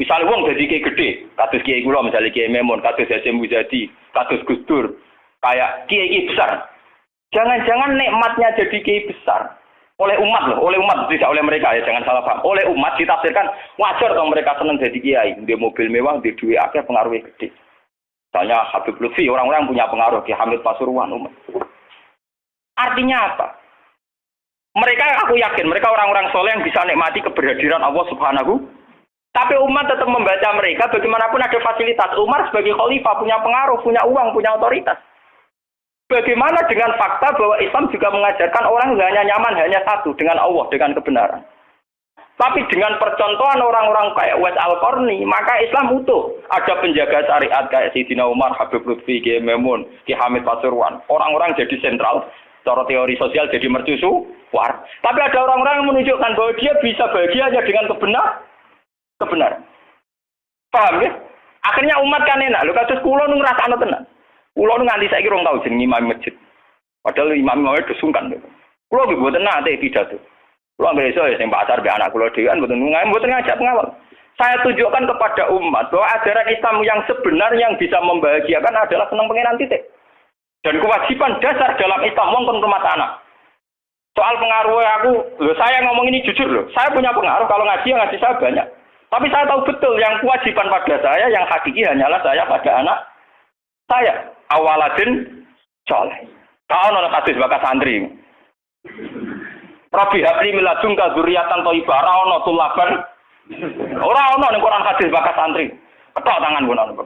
Misalnya wong dadi kiai gede, kados kiai kula misalnya kiai Memun, kados Hasyim Muzadi, kados Gus Dur, kayak kiai besar. Jangan-jangan nikmatnya jadi kiai besar oleh umat loh, oleh umat tidak oleh mereka ya, jangan salah paham. Oleh umat ditafsirkan wajar dong mereka senang jadi kiai, dia mobil mewah, dia duit akeh, pengaruhnya gede. Misalnya Habib Lutfi, orang-orang punya pengaruh, Ki Hamid Pasuruan umat. Artinya apa? Mereka, aku yakin, mereka orang-orang soleh yang bisa nikmati keberhadiran Allah Subhanahu. Tapi umat tetap membaca mereka, bagaimanapun ada fasilitas. Umar sebagai khalifah punya pengaruh, punya uang, punya otoritas. Bagaimana dengan fakta bahwa Islam juga mengajarkan orang hanya nyaman, hanya satu, dengan Allah, dengan kebenaran. Tapi dengan percontohan orang-orang kayak Uwais Al-Qarni, maka Islam utuh. Ada penjaga syariat kayak Sayyidina Umar, Habib Lutfi, Ki Memun, Ki Hamid Pasuruan. Orang-orang jadi sentral. Cara teori sosial jadi mercusuar. Tapi ada orang-orang yang menunjukkan bahwa dia bisa bahagia hanya dengan kebenaran. Paham ya? Akhirnya umat kan enak. Lho kados kula nu ngrasakno tenan. Kula nu nganti saiki rong tau jeneng imam masjid. Padahal imam-imam itu sungkan. Kula nggih mboten nate pidato. Kula nggih iso ya sing pasar be anak kula dhewean mboten ngajak pengawal. Saya tunjukkan kepada umat bahwa ajaran Islam yang sebenar yang bisa membahagiakan adalah senang pengenan titik. Dan kewajiban dasar dalam Islam wong rumah tanah. Soal pengaruh aku, saya ngomong ini jujur loh. Saya punya pengaruh kalau ngaji saya banyak. Tapi saya tahu betul yang kewajiban pada saya, yang hakiki hanyalah saya pada anak saya. Awaladin soleh. Kau nolak hadis bakas santri. Rabbi habli miladunka dzurriatan thayyibah. Ora ono tulaban. Ora ono ning Quran hadis bakas santri. Ketok tangan ngono.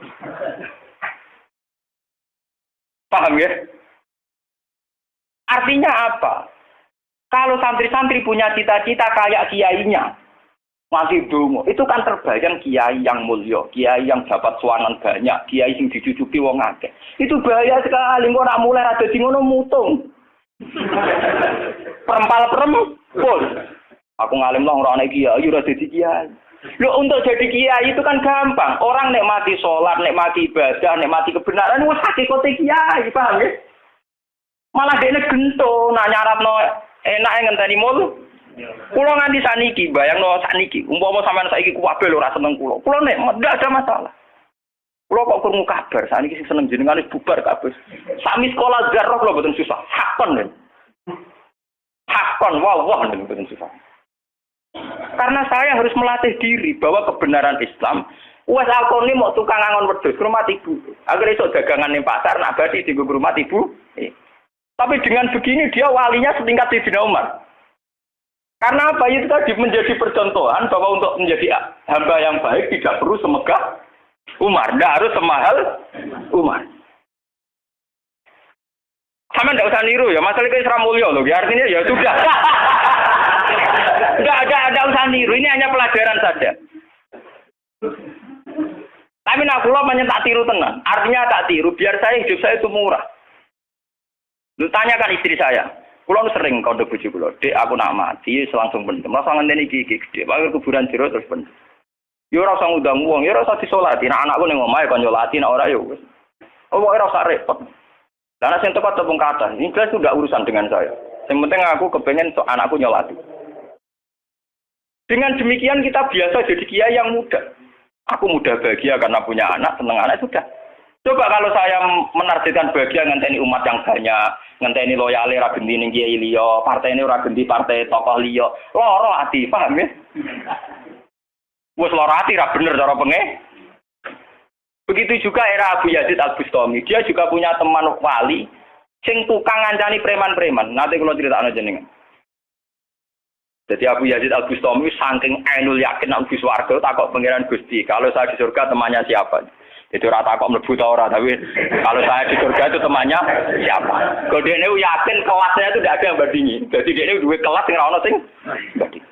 Paham ya? Artinya apa? Kalau santri-santri punya cita-cita kayak kiainya, masih dungo, itu kan terbayang kiai yang mulia, kiai yang dapat suanan banyak, kiai yang dijujuki wong akeh. Itu bahaya sekali, kok ora mulai ada di ngono mutung. Perempal-perempul. Aku ngalim lah ora ana kiai, ora dadi kiai. Loh, untuk jadi kiai itu kan gampang. Orang nikmati sholat, nikmati ibadah, nikmati kebenaran, wah hakikate kiai, paham ya? Malah dene gento, nak nyaratno enak ngenteni mul. Kulo nganti saniki, bayangno saniki, umpama sampean saiki kuwabe lho ora seneng kulo. Kulo nek ndak ada masalah. Kulo kok krungu kabar, saniki sing seneng jenengan wis bubar kabeh. Sami sekolah zarah kulo mboten susah. Hakon. Hakon wah mboten susah. Karena saya harus melatih diri bahwa kebenaran Islam, Uwais Al-Qarni mau tukang angon wedhus rumah ibu. Agar esuk dagangan ning pasar nak badi di rumah ibu. Tapi dengan begini dia walinya setingkat Sayyidina Umar. Karena apa? Itu tadi menjadi percontohan bahwa untuk menjadi hamba yang baik tidak perlu semegah Umar, tidak harus semahal Umar. Sama tidak usah niru ya, masalah itu Isra Mulya loh, ya artinya ya sudah. Enggak usah niru, ini hanya pelajaran saja. Tapi nak kula menyentak tiru tenan. Artinya tak tiru, biar hidup saya itu murah. Lu tanyakan istri saya. Kula sering kode bojo kula, "Dek, aku nak mati langsung pendem. Rasa ngenteni iki gede, bakal kuburan jero terus pendem." Ya ora usah ngundang wong, ya ora usah disolati. Nek anakku ning omahe kon nyolati, nek ora ya wis. Oh, ora usah repot. Lah nek sing tepat tepung kata, ini jelas itu enggak urusan dengan saya. Yang penting aku kepengen anakku nyolati. Dengan demikian kita biasa jadi kiai yang muda. Aku muda bahagia karena punya anak, seneng anak sudah. Coba kalau saya menargetkan bahagia ngenteni umat yang banyak, ngenteni loyale ra genti ning kiai liya, partene ora genti partai tokoh liya. Loro ati, paham ya? Wes loro ati ra bener cara penge. Begitu juga era Abu Yazid Al-Bustami. Dia juga punya teman wali sing tukang ngancani preman-preman. Nanti kula critakno jenengan. Jadi Abu Yazid Al-Bustami saking ainul yakin nang Gus warga takok pangeran Gusti, kalau saya di surga temannya siapa? Itu ora takok mlebu ta ora, tapi kalau saya di surga itu temannya siapa? Kok dekne yakin kelasnya itu tidak ada yang bandingi. Jadi dekne duwe kelas sing ora ono sing banding.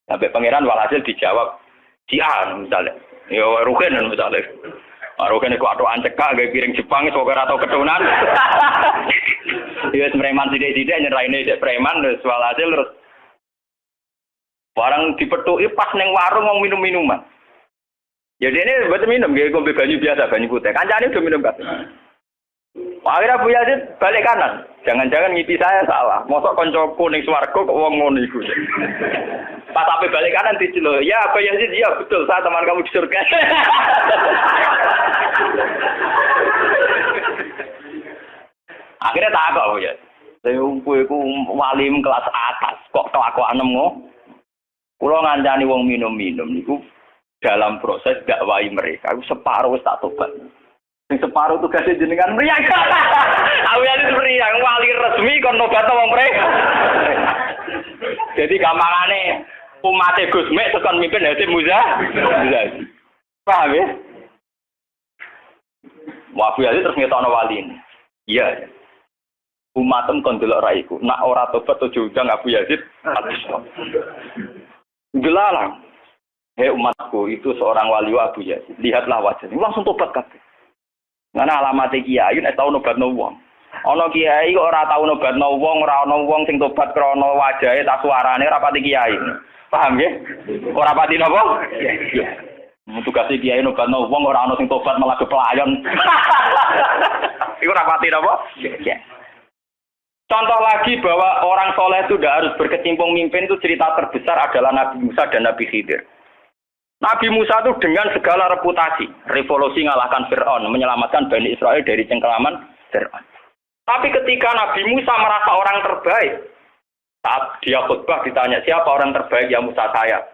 Sampai pangeran walhasil dijawab si A misalnya. Ya Rugen misalnya. Rugen iku atokan cekak gawe piring Jepang iso ora tau ketunan. Ya preman sithik-sithik nyeraine dek preman terus walhasil terus barang dipethuki pas ning warung wong minum-minuman. Ya dene mboten minum, nggih ngombe banyu biasa, banyu putih. Kancane udah minum kabeh. Akhirnya Abu Yazid balik kanan. Jangan-jangan ngipi saya salah. Mosok koncoku ning swarga kok wong ngono iku. Pas sampai balik kanan diceluk, "Ya Abu Yazid, ya betul, saya teman kamu di surga." Akhirnya tak kok ya. Saya kowe iku wali kelas atas, kok kelakuan ngono. Kula ngancani wong minum-minum niku dalam proses dakwahi mereka, aku separuh wis tak tobat. Sing separuh tugasnya jenengan meriang. Aku ya meriang wali resmi kon nobat wong mereka. Jadi gampangane umat Gus Mek tekan mimpin Hasim Muzadi. Paham ya? Wah, Abu Yazid terus ngetokno wali ini. Iya. Umatem kon delok ra iku. Nak ora tobat ojo undang Abu Yazid habis. Gelalang. Hei umatku, itu seorang wali Abu Yazid. Lihatlah wajahnya. Langsung tobat kabeh. Ngene alamate kiai nek tau nobatno wong. Ana kiai kok ora tau nobatno wong, ora ana wong sing tobat krana wajahe ta suarane ora pati kiai. Paham nggih? Ora pati napa? Iya. Tugas kiai nobatno wong ora ana sing tobat malah kepelayon. Iku ora pati napa? Iya. Contoh lagi bahwa orang soleh itu tidak harus berkecimpung mimpin, itu cerita terbesar adalah Nabi Musa dan Nabi Khidir. Nabi Musa itu dengan segala reputasi, revolusi ngalahkan Fir'aun, menyelamatkan Bani Israel dari cengkeraman Fir'aun. Tapi ketika Nabi Musa merasa orang terbaik, saat dia khutbah ditanya, siapa orang terbaik? Ya Musa saya.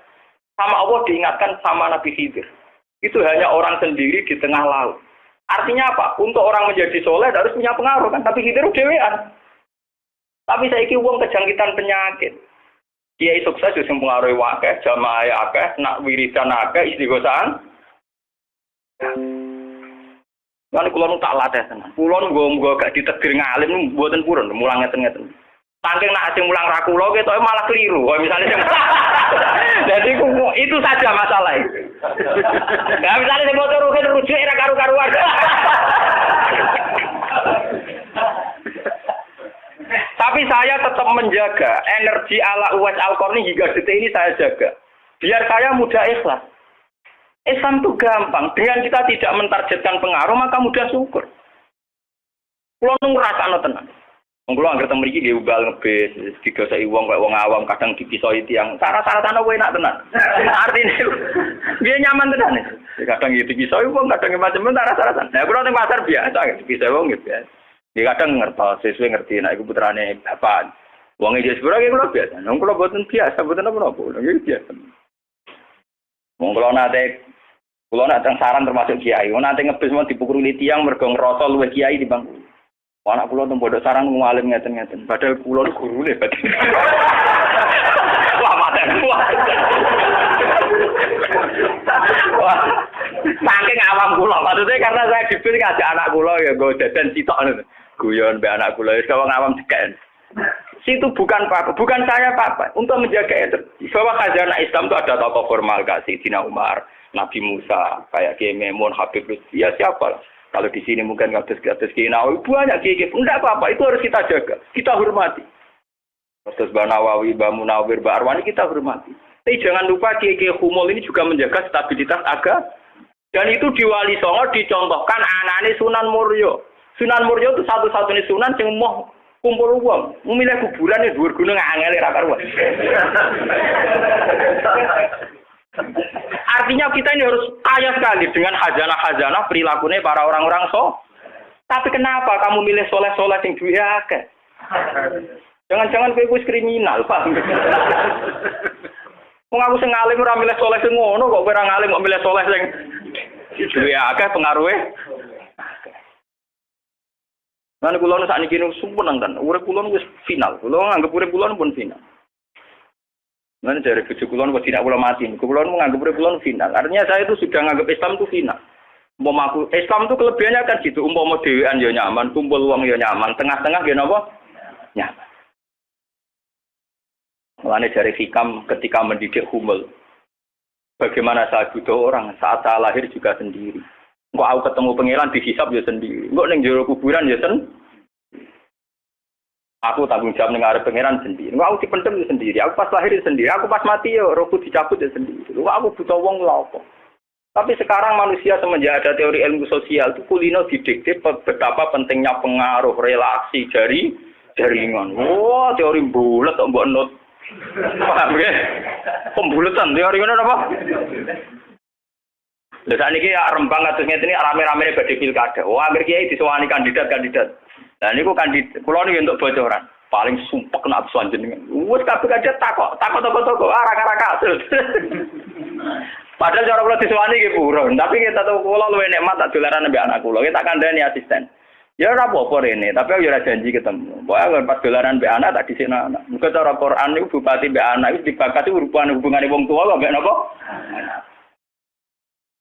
Sama Allah diingatkan sama Nabi Khidir. Itu hanya orang sendiri di tengah laut. Artinya apa? Untuk orang menjadi soleh harus punya pengaruh kan? Tapi Khidir dewean. Tapi saiki wong kejangkitan penyakit. Kiai sukses sing pengaruhi akeh, jamaah akeh, nak wiridan akeh, istighosahan. Lan kula nu tak latih tenan. Kula nggo gak ditegir ngalim mboten purun, mulang ngeten-ngeten. Saking nak sing mulang ra kula ketoke malah keliru. Kaya misale sing Jadi itu saja masalah itu. Ya misalnya sing motor rujuk ra karu-karuan. Tapi saya tetap menjaga energi ala Uwais Al-Qarni hingga detik ini saya jaga. Biar saya mudah ikhlas. Islam itu gampang. Dengan kita tidak mentargetkan pengaruh, maka mudah syukur. Kulo ngrasakno tenan. Wong kulo anggere teng mriki nggih ubal ngebis, digoseki wong kaya wong awam kadang dipisoi tiyang. Cara-carane kowe enak tenan. Artine dia nyaman tenan. Kadang dipisoi wong, kadang macam-macam cara-carane. Nah, kulo teng pasar biasa dipisoi wong gitu ya. Dia kadang ngerti, sesuai ngerti, nah itu putrane bapak. Uangnya dia sebenarnya kalau biasa, nong kalau buatan biasa, buatan apa-apa, itu biasa. Wong kalau nate saran termasuk kiai, wong nate ngebis mau dipukuli tiang mergong rosol luwih kiai di bangku. Anak pulau tuh bodoh saran ngalim ngeten-ngeten, padahal pulau itu guru nih, wah mata wah. Wah, saking awam kula, maksudnya karena saya dipilih ngajak anak kula ya gue jajan sitok nih. Guyon be anak kula wis wong awam deken. Situ bukan apa, bukan saya apa, untuk menjaga itu. Bahwa khazanah Islam itu ada tokoh formal kayak Sayyidina Umar, Nabi Musa, kayak Kiai Memun, Habib Lutfi, ya siapa? Kalau di sini mungkin kados Kiai Nawawi banyak Kiai, enggak apa-apa, itu harus kita jaga, kita hormati. Terus Mbak Nawawi, Mbak Munawir, Mbak Arwani kita hormati. Tapi jangan lupa Kiai Humul ini juga menjaga stabilitas agama. Dan itu di Wali Songo dicontohkan anane Sunan Muryo. Sunan Muryo itu satu-satunya sunan yang mau kumpul uang, memilih kuburan yang dhuwur gunung angel ra karuan. Artinya kita ini harus kaya sekali dengan khazanah-khazanah perilakunya para orang-orang Tapi kenapa kamu milih soleh-soleh yang duwe akeh? Jangan-jangan kowe wis kriminal, Pak. Wong aku sing ngalim ora milih soleh sing ngono kok kowe ora ngalim kok milih soleh sing duwe akeh pengaruhe. Lan kula nu sakniki nu sumpeng ten. Urip kula wis final. Kula nganggep urip kula pun final. Lan dari bojo kula kok tidak kula mati. Kula nganggep urip kula final. Artinya saya itu sudah nganggep Islam itu final. Umpama aku Islam itu kelebihannya kan gitu. Umpama dhewean ya nyaman, kumpul wong ya nyaman, tengah-tengah ya napa? Nyaman. Mulane dari Hikam ketika mendidik Humul. Bagaimana saya butuh orang saat saya lahir juga sendiri. Kok aku ketemu pangeran dihisab ya sendiri. Kok ning jero kuburan ya Aku tanggung jawab ning arep pangeran sendiri. Kok aku dipendem ya sendiri. Aku pas lahir ya sendiri. Aku pas mati ya rohku dicabut ya sendiri. Kok aku butuh wong lha apa? Tapi sekarang manusia semenjak ada teori ilmu sosial itu kulino didikte betapa pentingnya pengaruh relasi jaringan. Wah, teori bulat kok mbok not. Paham ya? Pembulatan teori ngono apa? Lha sakniki Rembang atus ngene rame-rame badhe pilkada. Wah, akhir kiai disowani kandidat-kandidat. Lah niku kandidat kula niku entuk bocoran. Paling sumpek nak absuan jenengan. Wes kabeh kandidat takok toko arah-arah kasil. Padahal cara kula disowani nggih buron, tapi kita tahu kula luwih nikmat tak dolaran mbek anak kula. Kita kandhani asisten. Ya ora apa-apa rene, tapi aku ora janji ketemu. Pokoke pas dolaran mbek anak tak dhisik anak. Muga cara Quran niku bupati mbek anak wis dibakati hubungane wong tua kok mbek napa?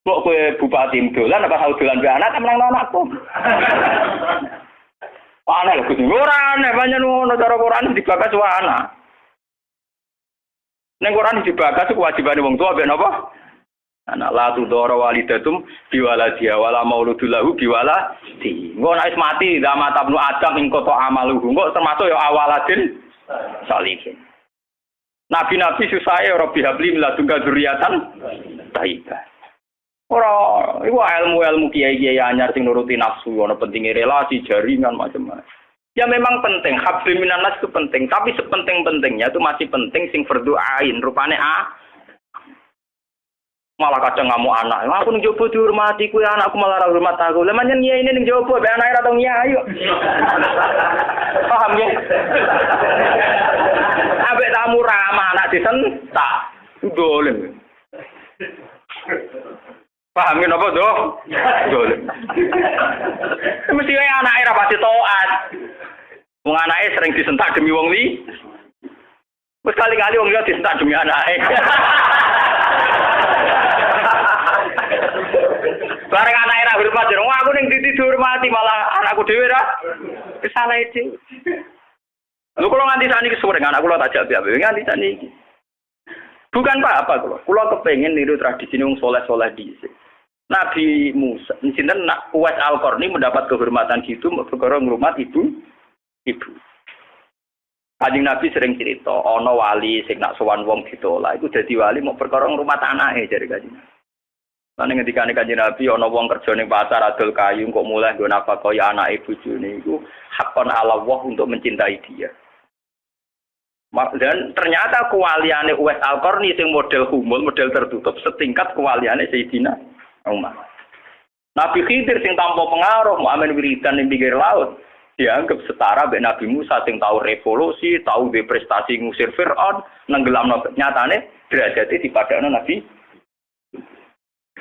Kok kowe bupati dolan apa tau dolan mbek anak menang anakku. Aneh lho kudu ora aneh banyak ngono cara Quran dibakas wae anak. Ning Quran dibakas kewajibane wong tua mbek napa? Anak la tudara walidatum biwaladiha wala mauludul lahu biwaladi. Engko nek wis mati zaman tabnu Adam ing kota amaluhu. Engko termasuk ya awaladin salihin. Nabi-nabi susahe ora bihabli miladungka dzurriatan thayyibah. Ora iku ilmu-ilmu kiai-kiai anyar sing nuruti nafsu, ana pentinge relasi, jaringan macam-macam. Ya memang penting, habli minanas itu penting, tapi sepenting-pentingnya itu masih penting sing fardhu ain, rupane malah kadang ngamuk anak. Aku ning jowo dihormati kuwi anakku malah ora hormat aku. Lah manjen nyai ini ning jowo be anake ora tau nyai. Paham ya? Ambek tamu ramah anak disentak. Dolen. Paham ya napa, Dok? Dolen. Mesti wae anake ra pasti taat. Wong anake sering disentak demi wong li. Wes kali-kali wong liya disentak demi anake. Bareng anake ra hormat jero aku ning titi dihormati malah anakku dhewe ra salah iki. Lho kula nganti sakniki sore anak kula tak jak nganti sakniki. Bukan apa kula. Kula kepengin niru tradisi wong saleh-saleh dhisik. Nabi Musa, sinten Uwais Al-Qarni mendapat kehormatan gitu perkara ngrumat ibu. Kanjeng Nabi sering cerita, ana wali sing nak sowan wong ditolak iku dadi wali mau perkara ngrumat anake jare Kanjeng Nabi. Lan ngendikane Kanjeng Nabi ana wong kerja ning pasar adol kayu kok mulai nggo napa kaya anake bojone iku hakon ala Allah untuk mencintai dia. Dan ternyata kewaliane Uwais Al-Qarni sing model humul, model tertutup setingkat kewaliane Sayyidina Umar. Nabi Khidir sing tanpa pengaruh muamen wiridan ning pinggir laut dianggap setara mbek Nabi Musa sing tahu revolusi, tahu prestasi ngusir Firaun, nenggelamno nyatane derajate dipadakno Nabi.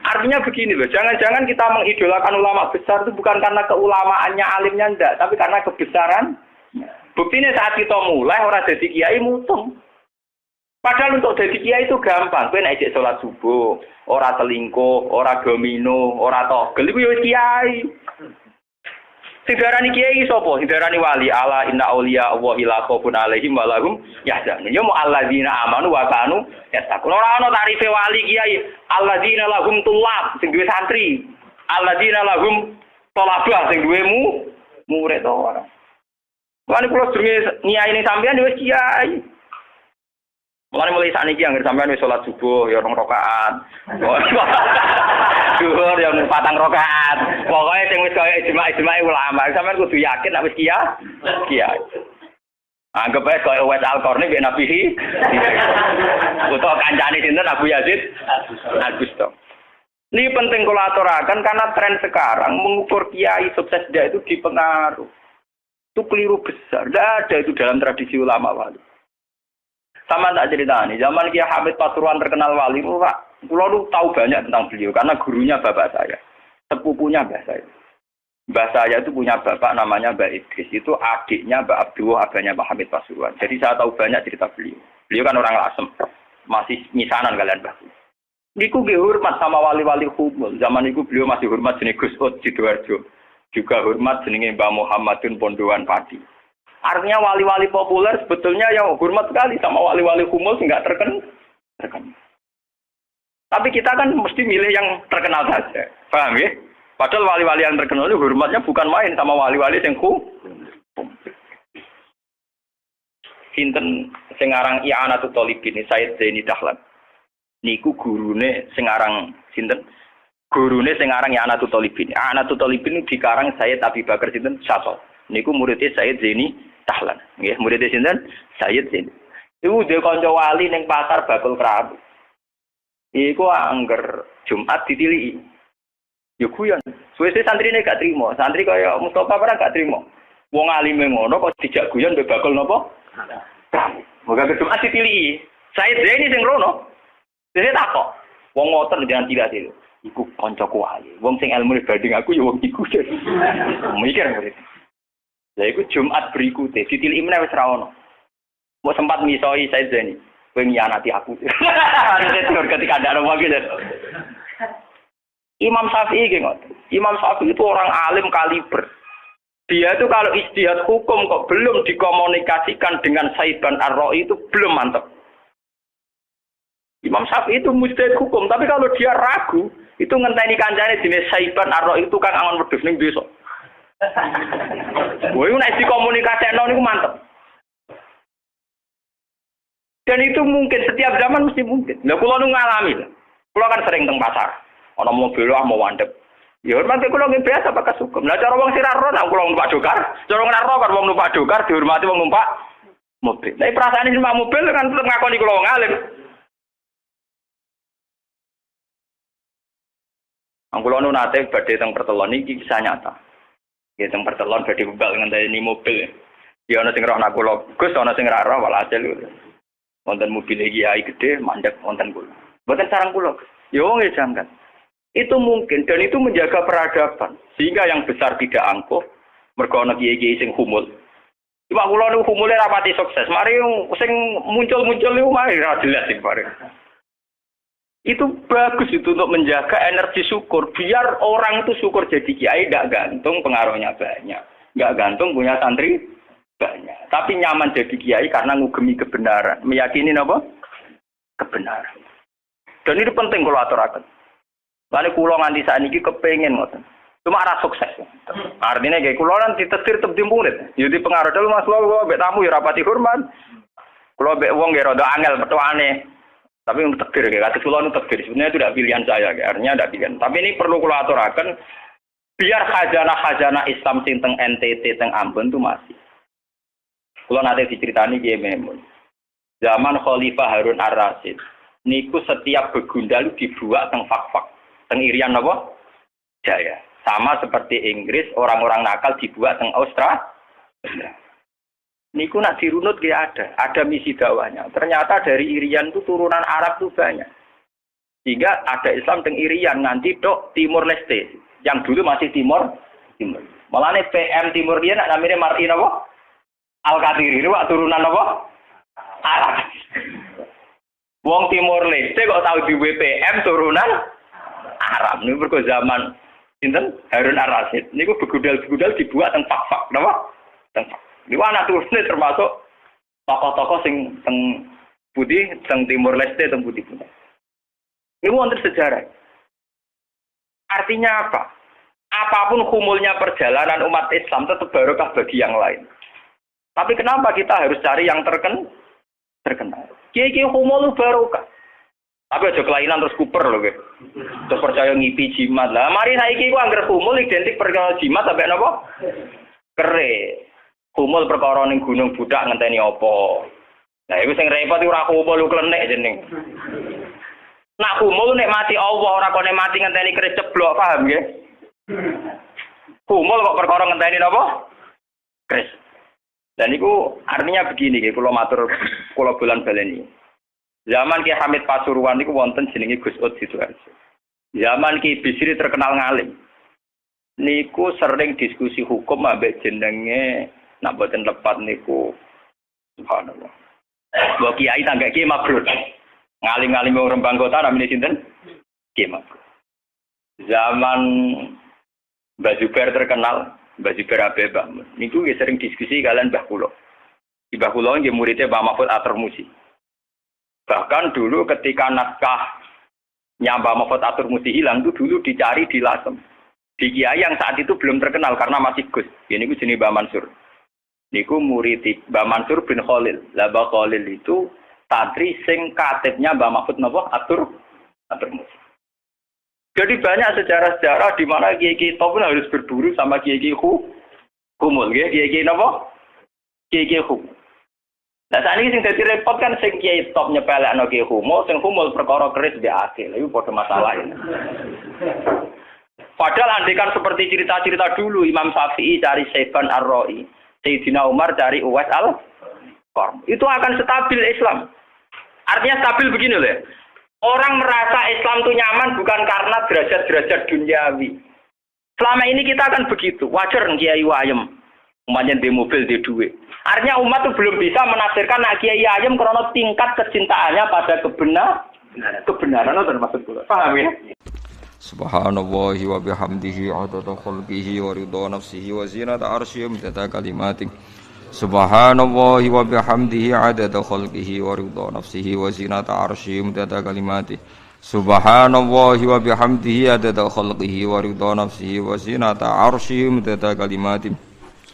Artinya begini loh, jangan-jangan kita mengidolakan ulama besar itu bukan karena keulamaannya alimnya enggak, tapi karena kebesaran. Buktinya saat kita mulai orang jadi kiai mutung. Padahal untuk jadi kiai itu gampang. Kowe nek ijek salat subuh, ora selingkuh, ora domino, ora togel iku ya kiai. Sing diarani kiai sapa? Sing diarani wali ala inna auliya Allahi la khaufun alaihim wa lahum yahzanun. Ya mu alladzina amanu wa kanu yattaqun. Ora ana tarife wali kiai. Alladzina lahum tulab sing duwe santri. Alladzina lahum talabah sing duwe murid ora. Lan kula sedurunge nyai ning sampeyan wis kiai. Mulai sakniki anggere sampean wis salat subuh ya 2 rakaat. Zuhur ya 4 rakaat. Pokoke sing wis kaya ijma' ulama, sampean kudu yakin nek wis kiai. Anggap ae kaya Uwais Al-Qarni mbek Nabi Hi. Utawa kancane sinten Abu Yazid Al-Bustami. Ini penting kula aturaken karena tren sekarang mengukur kiai sukses dia itu dipengaruh. Itu keliru besar. Tidak ada itu dalam tradisi ulama wali. Sama tak cerita nih, zaman Kiai Hamid Pasuruan terkenal wali, Pak, pulau tahu banyak tentang beliau karena gurunya bapak saya, sepupunya mbah saya. Mbah saya itu punya bapak namanya Mbak Idris, itu adiknya Mbak Abdullah, abahnya Mbak Hamid Pasuruan. Jadi saya tahu banyak cerita beliau. Beliau kan orang Lasem, masih misanan kalian Mbak. Niku nggih hormat sama wali-wali humul. Zaman itu beliau masih hormat jenenge Gus Ud Sidoarjo. Juga hormat jenenge Mbah Muhammadun Pondowan Pati. Artinya wali-wali populer sebetulnya yang hormat sekali sama wali-wali humul nggak terkenal. Tapi kita kan mesti milih yang terkenal saja. Paham ya? Padahal wali-wali yang terkenal itu hormatnya bukan main sama wali-wali yang Sinten sing aran I'anatul Thalibin Sayyid Zaini Dahlan. Niku gurune sing aran sinten Gurune sing aran ya Anatul Talibin. Anatul Talibin dikarang Sayyid Abi Bakar sinten Syato. Niku muridé Sayyid Zaini Tahlan. Nggih, muridé sinten Sayyid Zaini. Iku dhewe kanca wali ning pasar bakul kerabu. Iku angger Jumat ditiliki. Yo guyon. Suwe-suwe santrine gak trimo. Santri kaya Mustofa ora gak trimo. Wong alime ngono kok dijak guyon mbek bakul napa? Moga Jumat ditiliki. Sayyid Zaini sing rono. Dene takok. Wong ngoten jangan tidak itu. Iku kancaku wae. Wong sing ilmu banding aku ya wong iku. Mikir murid. Lah iku Jumat berikutnya ditiliki meneh wis ra ono. Mbok sempat misoi Said Zaini. Kowe nyianati aku. Itu ketika ada orang gitu. Imam Syafi'i gitu. Imam Syafi'i itu orang alim kaliber. Dia itu kalau ijtihad hukum kok belum dikomunikasikan dengan Saiban Ar-Ra'i itu belum mantap. Imam Syafi'i itu mujtahid hukum, tapi kalau dia ragu, itu ngenteni kancane jenis Saiban Ar-Ra'i itu kan angon wedhus ning desa. Woi nek dikomunikasikno niku mantep. Dan itu mungkin setiap zaman mesti mungkin. Lah kula nu ngalami. Kula kan sering teng pasar. Ana mobil mau wandep. Ya hormati kula nggih biasa pakai hukum. Lah cara wong sira ro nang kula numpak dokar, cara ora ro kan wong numpak dokar dihormati wong numpak mobil. Lah perasaan numpak mobil kan tetep ngakoni kula wong alim. Angkulo nu nate badhe teng pertelon iki kisah nyata. Ya teng pertelon badhe bebal ngenteni mobil. Ya ana sing roh nak kula, Gus ana sing ra roh walhasil. Wonten mobil kiai gede mandek wonten kula. Mboten sareng kula. Ya wong jangkat. Itu mungkin dan itu menjaga peradaban sehingga yang besar tidak angkuh mergo ana kiai-kiai sing humul. Cuma kula niku humule rapati sukses. Mari sing muncul-muncul niku mari ra jelas iki bareng. Itu bagus itu untuk menjaga energi syukur. Biar orang itu syukur jadi kiai tidak gantung pengaruhnya banyak. Nggak gantung punya santri banyak. Tapi nyaman jadi kiai karena ngugemi kebenaran. Meyakini apa? Kebenaran. Dan itu penting kalau aturakan. Lalu kulo nganti saat ini kepengen ngoten. Cuma arah sukses. Artinya kayak kulo nanti tetir tebdi murid. Jadi pengaruh dulu mas lo bek tamu ya rapati hormat. Kulo bek wong ya rada angel petuane. Tapi untuk takdir, kata Sultan untuk takdir. Sebenarnya itu tidak pilihan saya, artinya tidak pilihan. Tapi ini perlu kalau aturakan, biar khazanah Islam sing teng NTT, teng Ambon itu masih. Kalau nanti diceritani Kiai Memun, zaman Khalifah Harun Ar-Rasyid, niku setiap begundal dibuat teng fak-fak, teng Irian apa? Jaya. Sama seperti Inggris, orang-orang nakal dibuat teng Australia. Niku nak dirunut dia ada misi dakwahnya. Ternyata dari Irian itu turunan Arab itu banyak. Sehingga ada Islam teng Irian nanti dok Timur Leste, yang dulu masih Timur. Malah nih PM Timur dia nak namanya Martin apa? Al-Qadiri, itu turunan apa? Arab. Wong Timur Leste kok tahu di WPM turunan Arab. Ini berko zaman sinten Harun Ar-Rasyid. Niku begudal-begudal dibuat teng fak-fak, napa? Teng fak. Di mana tulisnya termasuk tokoh-tokoh sing teng putih, teng Timur Leste, teng putih pun. Ini wonten sejarah. Artinya apa? Apapun humulnya perjalanan umat Islam tetap barokah bagi yang lain. Tapi kenapa kita harus cari yang terkenal? Kiai-kiai humul barokah. Tapi aja kelainan terus kuper loh, gitu. Terus percaya ngipi jimat lah. Mari saiki ku angger humul identik perkara jimat sampai napa? Kere. Humul perkara ning gunung budak ngenteni apa. Nah iku sing repot ora humul klenek jeneng. Nak humul nek mati Allah ora kok nek mati ngenteni keris ceblok, paham nggih? Humul kok perkara ngenteni napa? Keris. Dan niku artinya begini nggih, kula matur kula bulan baleni. Zaman Ki Hamid Pasuruan niku wonten jenenge Gus Ud Sidoarjo. Zaman Ki Bisri terkenal ngalim. Niku sering diskusi hukum ambek jenenge nak boten lepat niku subhanallah. Mbok kiai tangga Kiai Mabrur. Ngalim-ngalim wong Rembang kota namine sinten? Kiai Mabrur. Zaman Mbah Zubair terkenal, Mbah Zubair Abeba. Niku sering diskusi kalian Mbah kula. Mbah kula nggih muridé Pak Mahfud Atur-Musi. Bahkan dulu ketika naskah Mbah Mahfud Atur-Musi hilang itu dulu dicari di Lasem. Di kiai yang saat itu belum terkenal karena masih Gus. Ini ku jenenge Mbah Mansur. Niku murid Mbah Mansur bin Khalil. Lah Mbah Khalil itu santri sing katibnya Mbah Mahfud napa Atur-Musi. Jadi banyak sejarah-sejarah di mana kiai-kiai top harus berburu sama kiai-kiai humul, kiai-kiai napa? Kiai-kiai humul. Nah saat ini sing dadi repot kan sing kiai top nyepelekno kiai humul, sing humul perkara keris mbek akil. Iku padha masalah ini. Padahal andekan seperti cerita-cerita dulu Imam Syafi'i cari Saiban Ar-Ra'i, Sayyidina Umar cari Uwais Al-Qarn. Itu akan stabil Islam. Artinya stabil begini loh ya. Orang merasa Islam itu nyaman bukan karena derajat-derajat duniawi. Selama ini kita akan begitu. Wajar kiai ayem. Umatnya di mobil, di duit. Artinya umat itu belum bisa menafsirkan nak kiai ayem karena tingkat kecintaannya pada kebenaran itu termasuk pula. Paham ya? Subhanallahi wa bihamdihi adada khalqihi wa ridha nafsihi wa zinata arsyihi wa midada kalimatihi. Subhanallahi wa bihamdihi adada khalqihi wa ridha nafsihi wa zinata arsyihi wa midada kalimatihi. Subhanallahi wa bihamdihi adada khalqihi wa ridha nafsihi wa zinata arsyihi wa midada kalimatihi.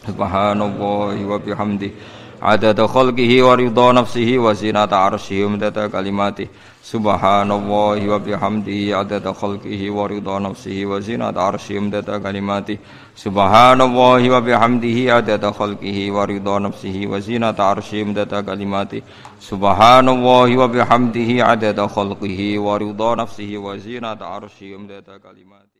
Subhanallahi wa bihamdihi adada khalqihi wa ridha nafsihi wa zinata arsyihi wa midada kalimatihi. Subhanallahi wa bihamdihi adada khalqihi wa ridha nafsihi wa zinata arsyihi wa midada kalimatihi. Subhanallahi wa bihamdihi adada khalqihi wa ridha nafsihi wa zinata arsyihi wa midada kalimatihi. Subhanallahi wa bihamdihi adada khalqihi wa ridha nafsihi wa zinata arsyihi wa midada kalimatihi.